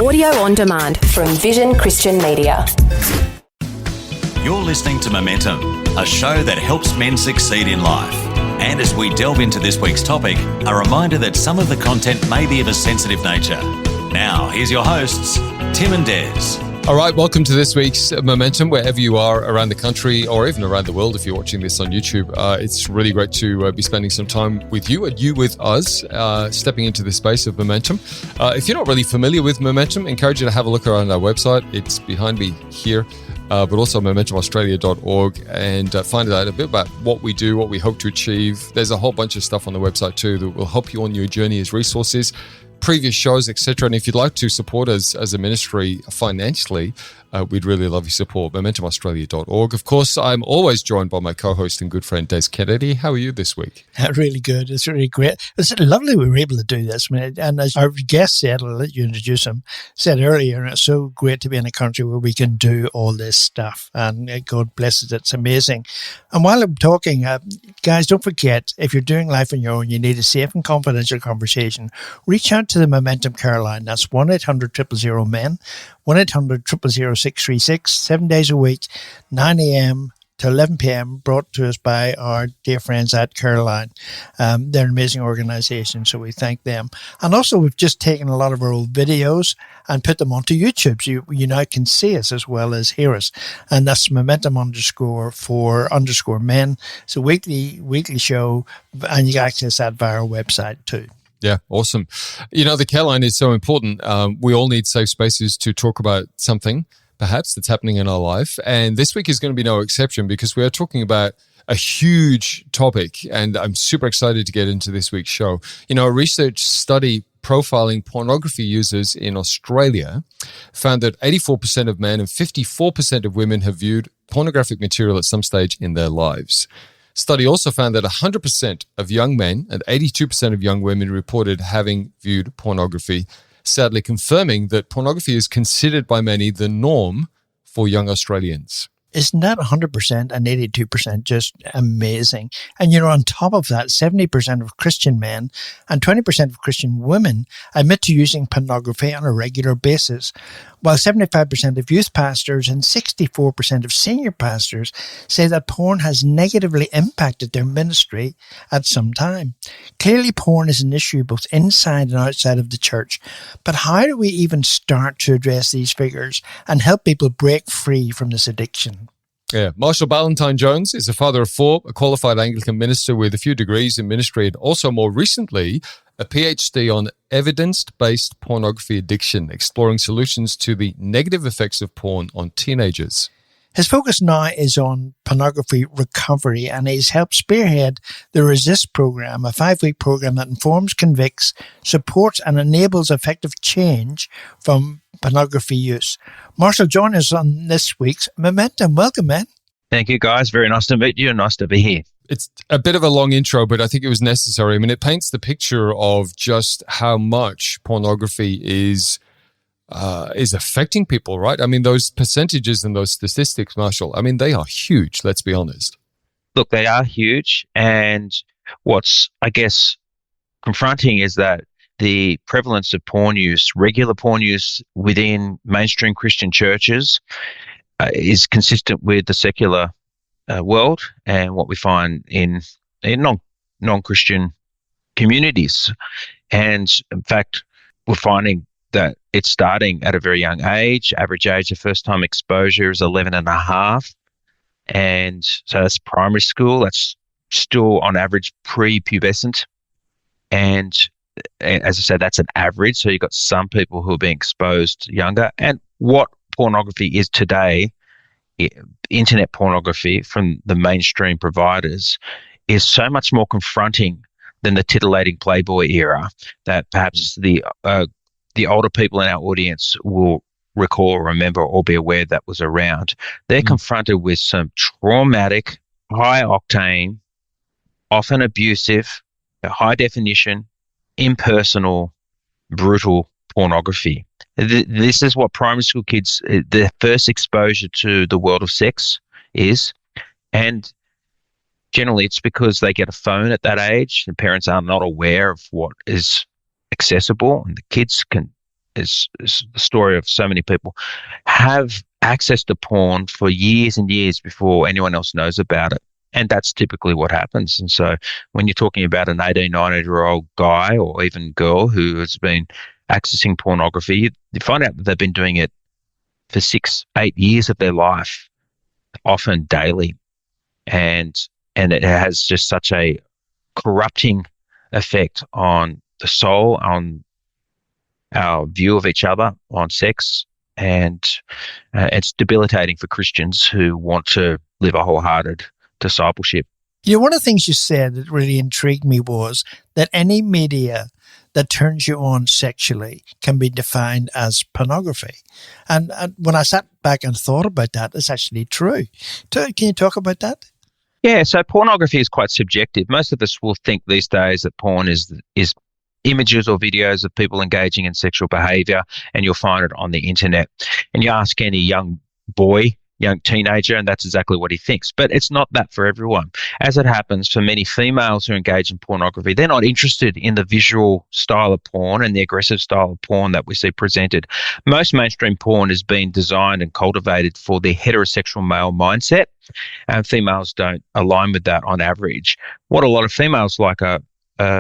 Audio on demand from Vision Christian Media. You're listening to Momentum, a show that helps men succeed in life. And as we delve into this week's topic, a reminder that some of the content may be of a sensitive nature. Now, here's your hosts, Tim and Des. All right, welcome to this week's Momentum, wherever you are around the country or even around the world if you're watching this on YouTube. It's really great to be spending some time with you and you with us, stepping into the space of Momentum. If you're not really familiar with Momentum, I encourage you to have a look around our website. It's behind me here, but also momentumaustralia.org, and find out a bit about what we do, what we hope to achieve. There's a whole bunch of stuff on the website too that will help you on your journey as resources, previous shows, etc. And if you'd like to support us as a ministry financially, we'd really love your support. MomentumAustralia.org. Of course, I'm always joined by my co-host and good friend, Des Kennedy. How are you this week? Really good. It's really great. It's lovely we were able to do this. And as our guest said, I'll let you introduce him, said earlier, it's so great to be in a country where we can do all this stuff. And God bless it. It's amazing. And while I'm talking, guys, don't forget, if you're doing life on your own, you need a safe and confidential conversation, reach out to the Momentum Care line. That's 1-800-000-MEN, 1-800-000-636, 7 days a week, 9 a.m. to 11 p.m., brought to us by our dear friends at Caroline. They're an amazing organization, so we thank them. And also, we've just taken a lot of our old videos and put them onto YouTube, so you now can see us as well as hear us. And that's Momentum_for_men. It's a weekly show, and you can access that via our website too. Yeah, awesome. You know, the care line is so important. We all need safe spaces to talk about something, perhaps, that's happening in our life. And this week is going to be no exception, because we are talking about a huge topic, and I'm super excited to get into this week's show. You know, a research study profiling pornography users in Australia found that 84% of men and 54% of women have viewed pornographic material at some stage in their lives. Study also found that 100% of young men and 82% of young women reported having viewed pornography, sadly confirming that pornography is considered by many the norm for young Australians. Isn't that 100% and 82% just amazing? And, you know, on top of that, 70% of Christian men and 20% of Christian women admit to using pornography on a regular basis, while 75% of youth pastors and 64% of senior pastors say that porn has negatively impacted their ministry at some time. Clearly, porn is an issue both inside and outside of the church. But how do we even start to address these figures and help people break free from this addiction? Yeah, Marshall Ballantine-Jones is a father of four, a qualified Anglican minister with a few degrees in ministry, and also more recently, a PhD on evidence-based pornography addiction, exploring solutions to the negative effects of porn on teenagers. His focus now is on pornography recovery, and he's helped spearhead the Resist program, a 5-week program that informs, convicts, supports, and enables effective change from pornography use. Marshall, join us on this week's Momentum. Welcome, man. Thank you, guys. Very nice to meet you and nice to be here. It's a bit of a long intro, but I think it was necessary. I mean, it paints the picture of just how much pornography is affecting people, right? I mean, those percentages and those statistics, Marshall, I mean, they are huge, let's be honest. Look, they are huge. And what's, I guess, confronting is that the prevalence of porn use, regular porn use within mainstream Christian churches is consistent with the secular world and what we find in non-Christian communities. And in fact, we're finding that it's starting at a very young age. Average age of first-time exposure is 11 and a half. And so that's primary school. That's still on average pre-pubescent. And as I said, that's an average. So you've got some people who are being exposed younger. And what pornography is today, internet pornography from the mainstream providers, is so much more confronting than the titillating Playboy era that perhaps the older people in our audience will recall or remember or be aware that was around. They're confronted with some traumatic, high-octane, often abusive, high-definition, impersonal, brutal pornography. This is what primary school kids, their first exposure to the world of sex is, and generally it's because they get a phone at that age. The parents are not aware of what is accessible, and the kids can is the story of so many people, have access to porn for years and years before anyone else knows about it. And that's typically what happens. And so when you're talking about an 18, 19-year-old guy or even girl who has been accessing pornography, you find out that they've been doing it for 6, 8 years of their life, often daily. And it has just such a corrupting effect on the soul, on our view of each other, on sex, and it's debilitating for Christians who want to live a wholehearted discipleship. You know, one of the things you said that really intrigued me was that any media that turns you on sexually can be defined as pornography. And when I sat back and thought about that, it's actually true. Can you talk about that? Yeah, so pornography is quite subjective. Most of us will think these days that porn is images or videos of people engaging in sexual behavior, and you'll find it on the internet. And you ask any young boy, young teenager, and that's exactly what he thinks. But it's not that for everyone. As it happens, for many females who engage in pornography, they're not interested in the visual style of porn and the aggressive style of porn that we see presented. Most mainstream porn is being designed and cultivated for the heterosexual male mindset, and females don't align with that on average. What a lot of females like are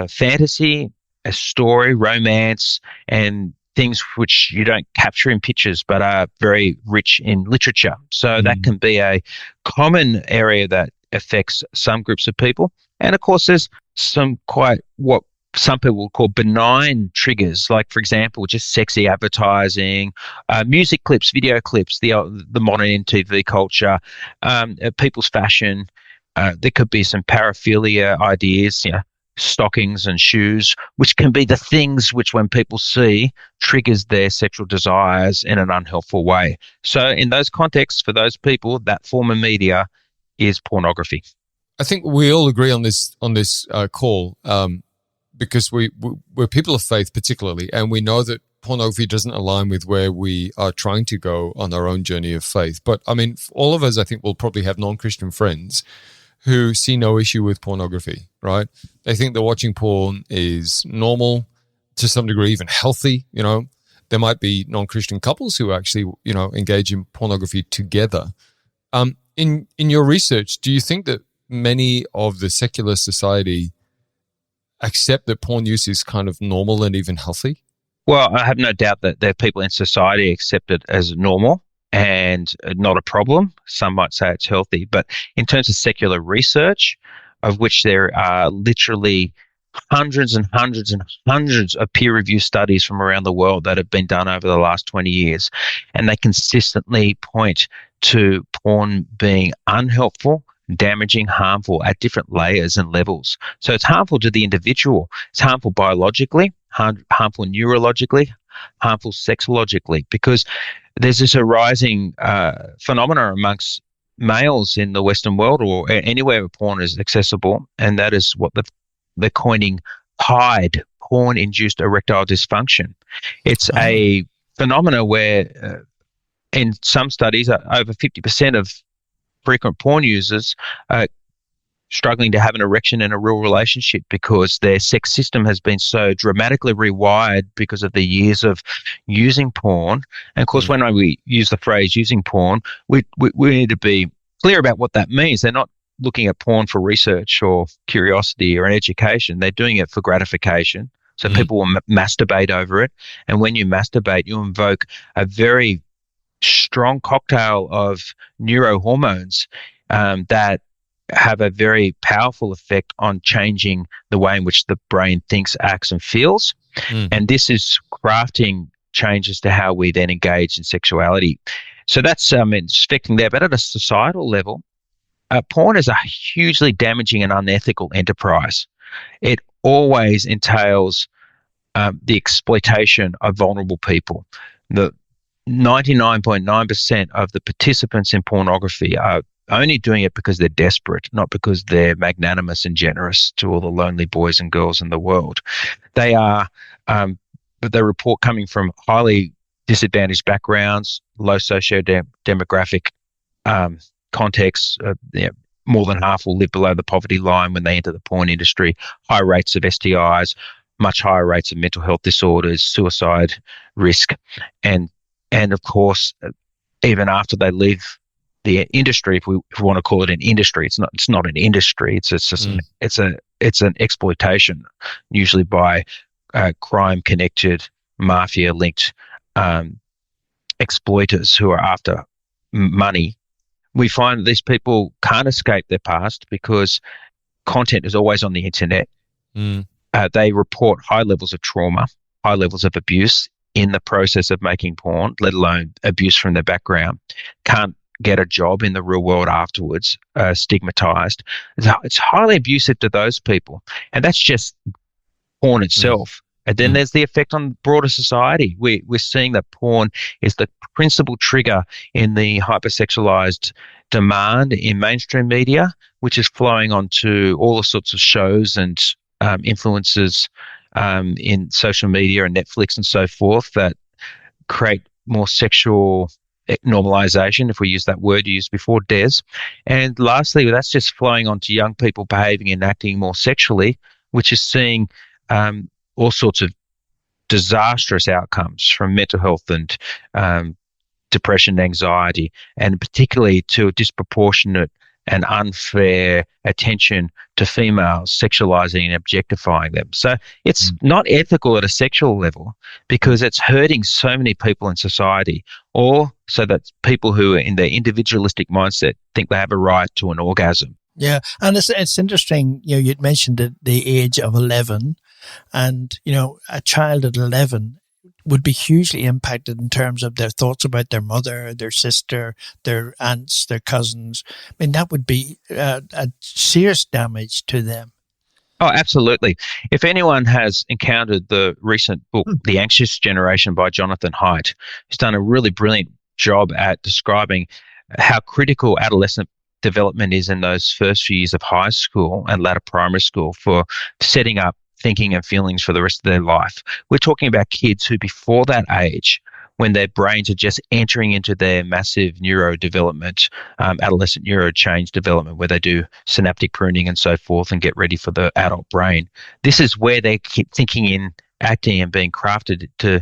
fantasy, a story, romance, and things which you don't capture in pictures but are very rich in literature. So that can be a common area that affects some groups of people. And of course, there's some quite what some people will call benign triggers, like, for example, just sexy advertising, music clips, video clips, the modern MTV culture, people's fashion. There could be some paraphilia ideas, stockings and shoes, which can be the things which, when people see, triggers their sexual desires in an unhelpful way. So in those contexts, for those people, that form of media is pornography. I think we all agree on this call, because we're people of faith particularly, and we know that pornography doesn't align with where we are trying to go on our own journey of faith. But I mean, all of us, I think, will probably have non-Christian friends who see no issue with pornography, right? They think that watching porn is normal, to some degree even healthy. There might be non-Christian couples who actually, engage in pornography together. In your research, do you think that many of the secular society accept that porn use is kind of normal and even healthy? Well, I have no doubt that there are people in society accept it as normal and not a problem. Some might say it's healthy. But in terms of secular research, of which there are literally hundreds and hundreds and hundreds of peer-reviewed studies from around the world that have been done over the last 20 years, and they consistently point to porn being unhelpful, damaging, harmful at different layers and levels. So it's harmful to the individual. It's harmful biologically, harmful neurologically, harmful sexologically, because there's this arising phenomena amongst males in the Western world or anywhere where porn is accessible, and that is what they're coining PIDE, porn-induced erectile dysfunction. It's a phenomena where in some studies, over 50% of frequent porn users are struggling to have an erection in a real relationship because their sex system has been so dramatically rewired because of the years of using porn. And of course, when we use the phrase using porn, we need to be clear about what that means. They're not looking at porn for research or curiosity or an education. They're doing it for gratification. So people will masturbate over it. And when you masturbate, you invoke a very strong cocktail of neurohormones that have a very powerful effect on changing the way in which the brain thinks, acts, and feels. And this is crafting changes to how we then engage in sexuality. So that's it's affecting there. But at a societal level, porn is a hugely damaging and unethical enterprise. It always entails the exploitation of vulnerable people. The 99.9% of the participants in pornography are only doing it because they're desperate, not because they're magnanimous and generous to all the lonely boys and girls in the world. They are, they report coming from highly disadvantaged backgrounds, low socio-demographic contexts. More than half will live below the poverty line when they enter the porn industry, high rates of STIs, much higher rates of mental health disorders, suicide risk, and of course, even after they leave the industry, if we want to call it an industry, it's not an industry. It's just it's an exploitation, usually by crime connected, mafia linked exploiters who are after money. We find that these people can't escape their past because content is always on the internet. They report high levels of trauma, high levels of abuse in the process of making porn, let alone abuse from their background. Can't get a job in the real world afterwards, stigmatized. It's highly abusive to those people. And that's just porn itself. And then there's the effect on broader society. We're seeing that porn is the principal trigger in the hypersexualized demand in mainstream media, which is flowing onto all the sorts of shows and influences in social media and Netflix and so forth that create more sexual normalization, if we use that word you used before, Des. And lastly, that's just flowing onto young people behaving and acting more sexually, which is seeing all sorts of disastrous outcomes from mental health and depression, anxiety, and particularly to a disproportionate and unfair attention to females, sexualizing and objectifying them. So it's not ethical at a sexual level because it's hurting so many people in society, or so that people who are in their individualistic mindset think they have a right to an orgasm. Yeah, and it's interesting, you'd mentioned at the age of 11, and, a child at 11 would be hugely impacted in terms of their thoughts about their mother, their sister, their aunts, their cousins. I mean, that would be a serious damage to them. Oh, absolutely. If anyone has encountered the recent book, The Anxious Generation by Jonathan Haidt, who's done a really brilliant job at describing how critical adolescent development is in those first few years of high school and later primary school for setting up thinking and feelings for the rest of their life. We're talking about kids who before that age, when their brains are just entering into their massive neurodevelopment, adolescent neurochange development, where they do synaptic pruning and so forth and get ready for the adult brain. This is where they keep thinking in acting and being crafted to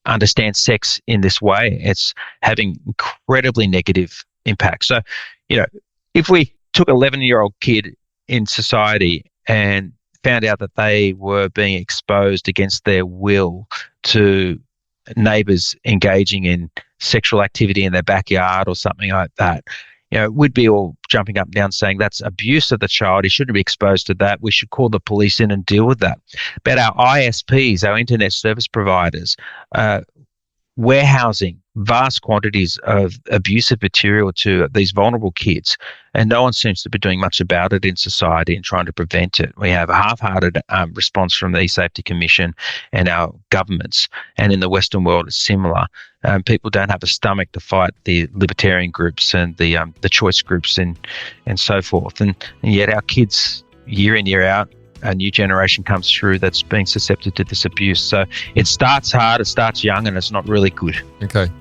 understand sex in this way. It's having incredibly negative impact. So, if we took an 11-year-old kid in society and found out that they were being exposed against their will to neighbours engaging in sexual activity in their backyard or something like that, we'd be all jumping up and down saying that's abuse of the child. He shouldn't be exposed to that. We should call the police in and deal with that. But our ISPs, our internet service providers, warehousing vast quantities of abusive material to these vulnerable kids, and no one seems to be doing much about it in society and trying to prevent it. We have a half-hearted response from the E-Safety Commission and our governments, and in the Western world it's similar. People don't have a stomach to fight the libertarian groups and the choice groups and so forth, and yet our kids, year in, year out, a new generation comes through that's being susceptible to this abuse. So it starts hard, it starts young, and it's not really good. Okay.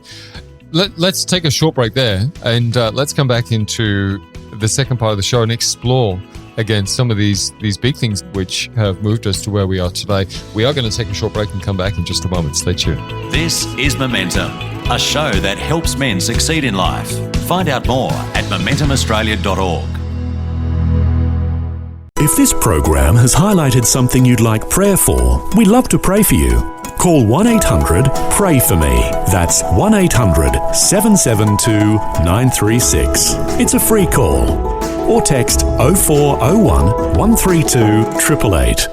Let's take a short break there, and let's come back into the second part of the show and explore, again, some of these big things which have moved us to where we are today. We are going to take a short break and come back in just a moment. Stay tuned. This is Momentum, a show that helps men succeed in life. Find out more at momentumaustralia.org. If this program has highlighted something you'd like prayer for, we'd love to pray for you. Call 1-800-PRAY-FOR-ME. That's 1-800-772-936. It's a free call. Or text 0401 132 888.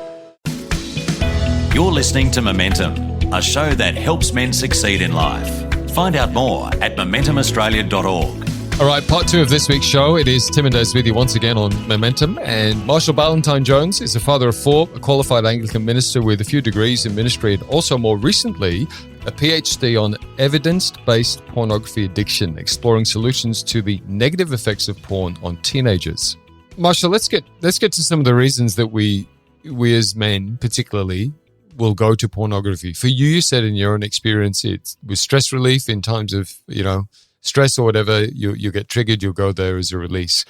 You're listening to Momentum, a show that helps men succeed in life. Find out more at momentumaustralia.org. All right, part two of this week's show. It is Tim and Des with you once again on Momentum. And Marshall Ballantine-Jones is a father of four, a qualified Anglican minister with a few degrees in ministry, and also more recently, a PhD on evidence-based pornography addiction, exploring solutions to the negative effects of porn on teenagers. Marshall, let's get to some of the reasons that we as men particularly will go to pornography. For you said in your own experience, it was stress relief in times of, stress or whatever, you get triggered, you'll go there as a release.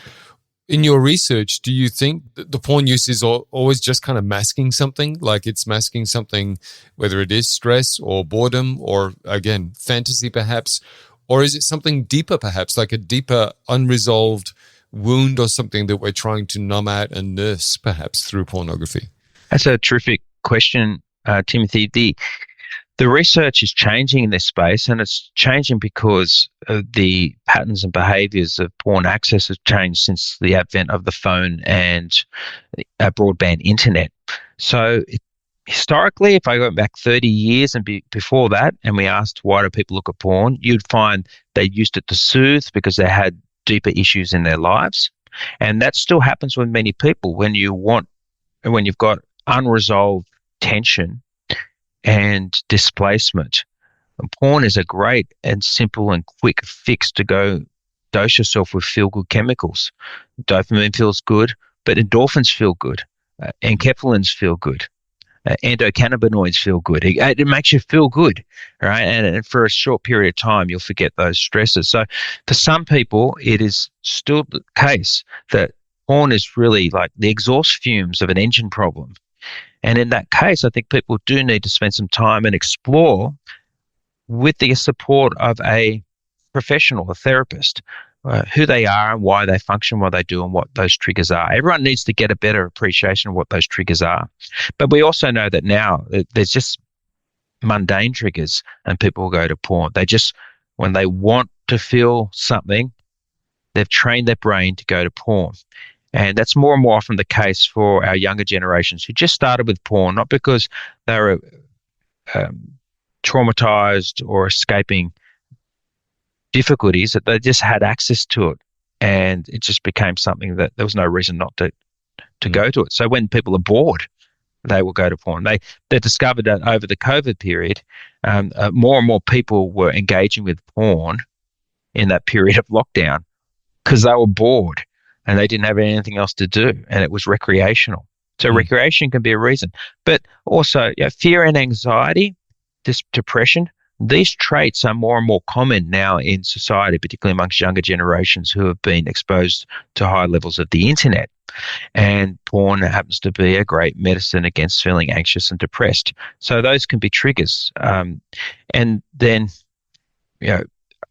In your research, do you think that the porn use is always just kind of masking something? Like it's masking something, whether it is stress or boredom or, again, fantasy perhaps? Or is it something deeper perhaps, like a deeper unresolved wound or something that we're trying to numb out and nurse perhaps through pornography? That's a terrific question, Timothy. The research is changing in this space, and it's changing because the patterns and behaviours of porn access have changed since the advent of the phone and broadband internet. So historically, if I go back 30 years and before that, and we asked why do people look at porn, you'd find they used it to soothe because they had deeper issues in their lives. And that still happens with many people when you've got unresolved tension and displacement. And porn is a great and simple and quick fix to go dose yourself with feel-good chemicals. Dopamine feels good, but endorphins feel good. Enkephalins feel good. Endocannabinoids feel good. It makes you feel good, right? And for a short period of time, you'll forget those stresses. So for some people, it is still the case that porn is really like the exhaust fumes of an engine problem. And in that case, I think people do need to spend some time and explore with the support of a professional, a therapist, who they are and why they function, what they do and what those triggers are. Everyone needs to get a better appreciation of what those triggers are. But we also know that now there's just mundane triggers and people will go to porn. When they want to feel something, they've trained their brain to go to porn. And that's more and more often the case for our younger generations who just started with porn, not because they were traumatized or escaping difficulties, that they just had access to it. And it just became something that there was no reason not to go to it. So when people are bored, they will go to porn. They discovered that over the COVID period, more and more people were engaging with porn in that period of lockdown because they were bored and they didn't have anything else to do, and it was recreational. So recreation can be a reason. But also fear and anxiety, depression, these traits are more and more common now in society, particularly amongst younger generations who have been exposed to high levels of the internet. And porn happens to be a great medicine against feeling anxious and depressed. So those can be triggers. And then,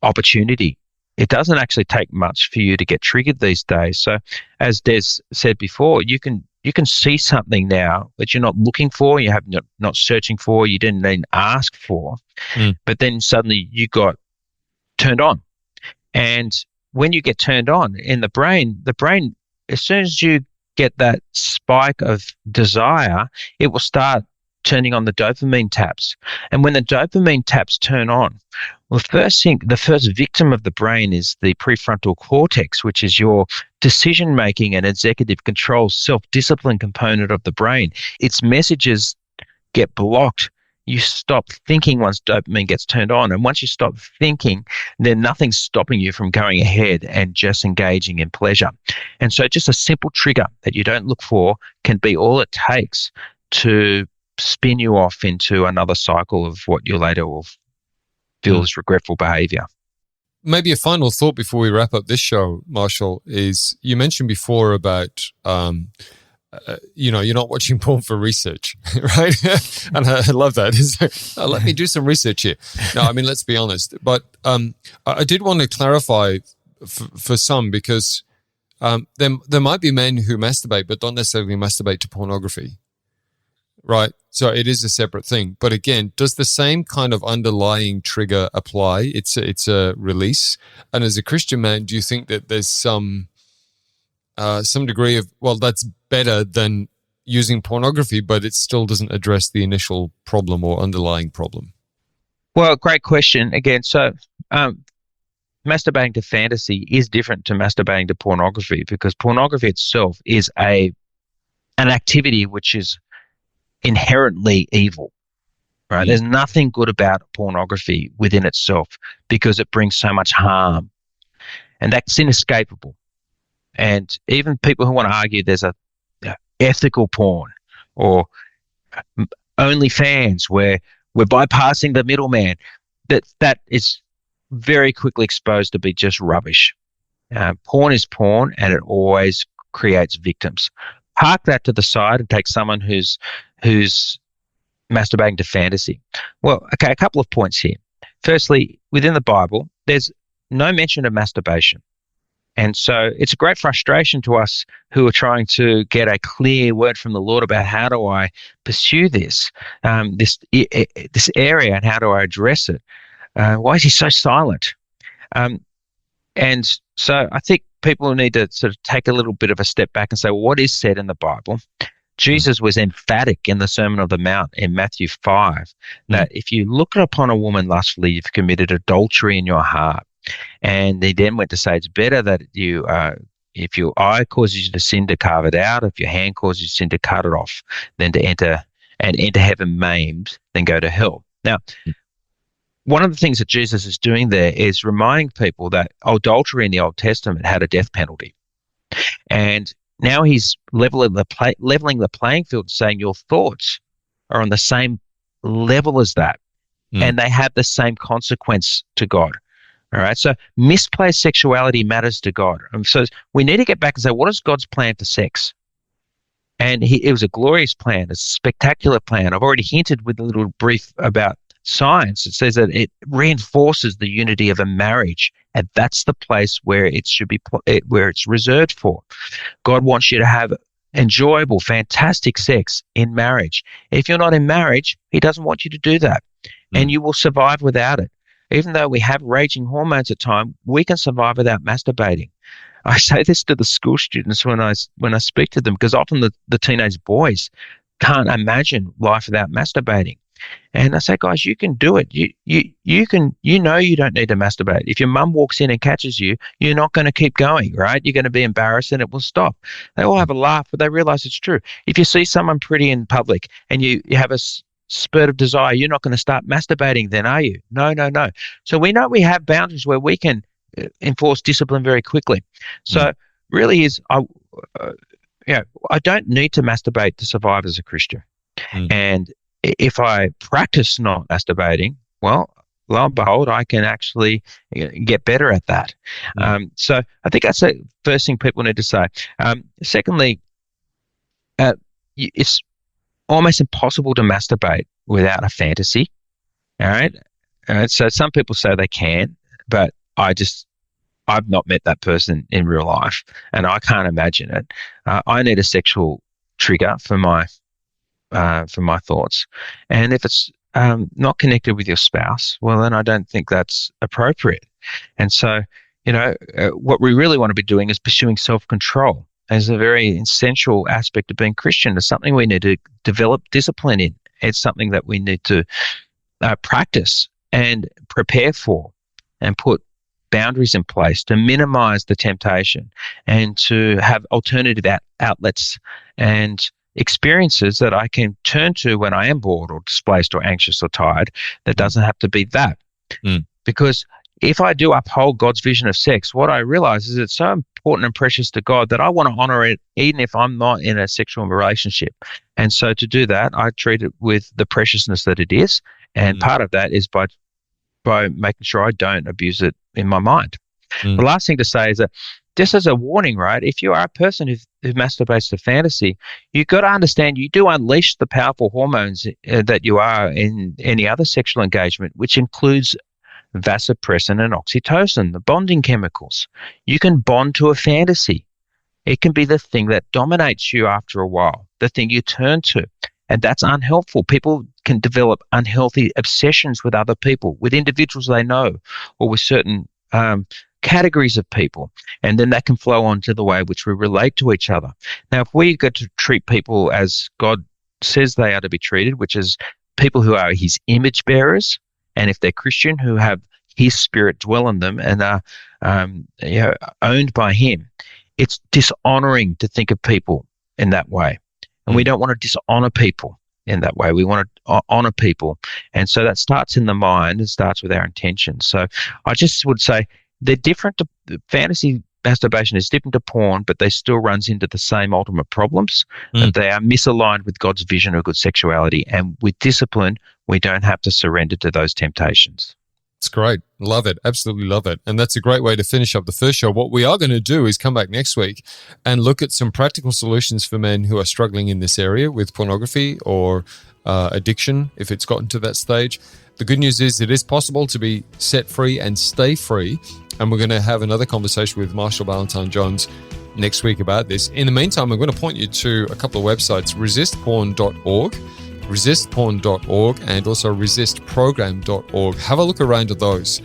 opportunity. It doesn't actually take much for you to get triggered these days. So as Des said before, you can see something now that you're not looking for, you have not searching for, you didn't even ask for, but then suddenly you got turned on. And when you get turned on in the brain, as soon as you get that spike of desire, it will start turning on the dopamine taps. And when the dopamine taps turn on, the first victim of the brain is the prefrontal cortex, which is your decision-making and executive control, self-discipline component of the brain. Its messages get blocked. You stop thinking once dopamine gets turned on. And once you stop thinking, then nothing's stopping you from going ahead and just engaging in pleasure. And so just a simple trigger that you don't look for can be all it takes to spin you off into another cycle of what you later will feel as regretful behavior. Maybe a final thought before we wrap up this show, Marshall, is you mentioned before about, you're not watching porn for research, right? And I love that. Let me do some research here. No, I mean, let's be honest. But I did want to clarify for some, because there might be men who masturbate but don't necessarily masturbate to pornography, right? So it is a separate thing. But again, does the same kind of underlying trigger apply? It's a release. And as a Christian man, do you think that there's some degree of, well, that's better than using pornography, but it still doesn't address the initial problem or underlying problem? Well, great question. Again, so masturbating to fantasy is different to masturbating to pornography, because pornography itself is an activity which is inherently evil, right? There's nothing good about pornography within itself because it brings so much harm, and that's inescapable. And even people who want to argue there's a ethical porn or OnlyFans where we're bypassing the middleman, that is very quickly exposed to be just rubbish. Porn is porn, and it always creates victims. Park that to the side and take someone who's masturbating to fantasy. Well, okay, a couple of points here. Firstly, within the Bible, there's no mention of masturbation. And so it's a great frustration to us who are trying to get a clear word from the Lord about how do I pursue this area and how do I address it. Why is he so silent? And so I think people need to sort of take a little bit of a step back and say, well, what is said in the Bible? Jesus was emphatic in the Sermon on the Mount in Matthew 5 that if you look upon a woman lustfully, you've committed adultery in your heart. And he then went to say it's better that you, if your eye causes you to sin, to carve it out. If your hand causes you to sin, to cut it off, than to enter heaven maimed, then go to hell. Now, one of the things that Jesus is doing there is reminding people that adultery in the Old Testament had a death penalty. And now he's leveling the playing field, saying your thoughts are on the same level as that, and they have the same consequence to God. All right, so misplaced sexuality matters to God. And so we need to get back and say, what is God's plan for sex? And it was a glorious plan, a spectacular plan. I've already hinted with a little brief about science. It says that it reinforces the unity of a marriage, and that's the place where it should be, where it's reserved for. God wants you to have enjoyable, fantastic sex in marriage. If you're not in marriage, he doesn't want you to do that, and you will survive without it. Even though we have raging hormones at times, we can survive without masturbating. I say this to the school students when I speak to them, because often the teenage boys can't imagine life without masturbating. And I say, guys, you can do it. You don't need to masturbate. If your mum walks in and catches you, you're not going to keep going, right? You're going to be embarrassed and it will stop. They all have a laugh, but they realize it's true. If you see someone pretty in public and you have a spurt of desire, you're not going to start masturbating then, are you? No. So we know we have boundaries where we can enforce discipline very quickly. So really I don't need to masturbate to survive as a Christian. And if I practice not masturbating, well, lo and behold, I can actually get better at that. So I think that's the first thing people need to say. Secondly, it's almost impossible to masturbate without a fantasy. All right. So some people say they can, but I've not met that person in real life, and I can't imagine it. I need a sexual trigger for my thoughts, and if it's not connected with your spouse, well, then I don't think that's appropriate. And so, what we really want to be doing is pursuing self-control as a very essential aspect of being Christian. It's something we need to develop discipline in. It's something that we need to practice and prepare for, and put boundaries in place to minimize the temptation and to have alternative outlets and experiences that I can turn to when I am bored or displaced or anxious or tired. That doesn't have to be that. Because if I do uphold God's vision of sex, what I realize is it's so important and precious to God that I want to honor it even if I'm not in a sexual relationship. And so to do that, I treat it with the preciousness that it is. And part of that is by making sure I don't abuse it in my mind. The last thing to say is that, just as a warning, right, if you are a person who masturbates to fantasy, you've got to understand you do unleash the powerful hormones that you are in any other sexual engagement, which includes vasopressin and oxytocin, the bonding chemicals. You can bond to a fantasy. It can be the thing that dominates you after a while, the thing you turn to. And that's unhelpful. People can develop unhealthy obsessions with other people, with individuals they know, or with certain categories of people. And then that can flow on to the way in which we relate to each other. Now, if we get to treat people as God says they are to be treated, which is people who are his image bearers, and if they're Christian, who have his spirit dwell in them and are owned by him, it's dishonoring to think of people in that way. And we don't want to dishonor people in that way. We want to honor people. And so that starts in the mind. It starts with our intentions. So I just would say they're different. Fantasy masturbation is different to porn, but they still runs into the same ultimate problems. That they are misaligned with God's vision of good sexuality. And with discipline, we don't have to surrender to those temptations. It's great. Love it. Absolutely love it. And that's a great way to finish up the first show. What we are going to do is come back next week and look at some practical solutions for men who are struggling in this area with pornography or addiction, if it's gotten to that stage. The good news is it is possible to be set free and stay free. And we're going to have another conversation with Marshall Ballantine-Jones next week about this. In the meantime, I'm going to point you to a couple of websites, resistporn.org, and also resistprogram.org. Have a look around at those.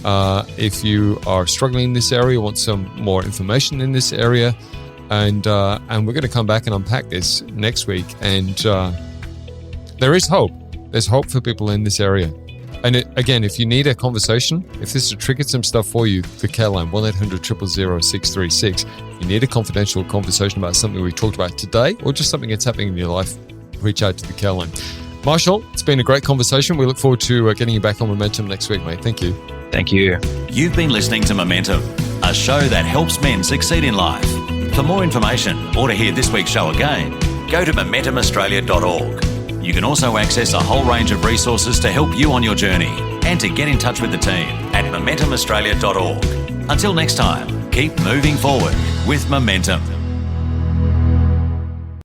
If you are struggling in this area, want some more information in this area, and we're going to come back and unpack this next week. And there is hope. There's hope for people in this area. And again, if you need a conversation, if this has triggered some stuff for you, the care line, 1-800-000-636. If you need a confidential conversation about something we talked about today or just something that's happening in your life, reach out to the care line. Marshall, it's been a great conversation. We look forward to getting you back on Momentum next week, mate. Thank you. Thank you. You've been listening to Momentum, a show that helps men succeed in life. For more information or to hear this week's show again, go to momentumaustralia.org. You can also access a whole range of resources to help you on your journey and to get in touch with the team at momentumaustralia.org. Until next time, keep moving forward with Momentum.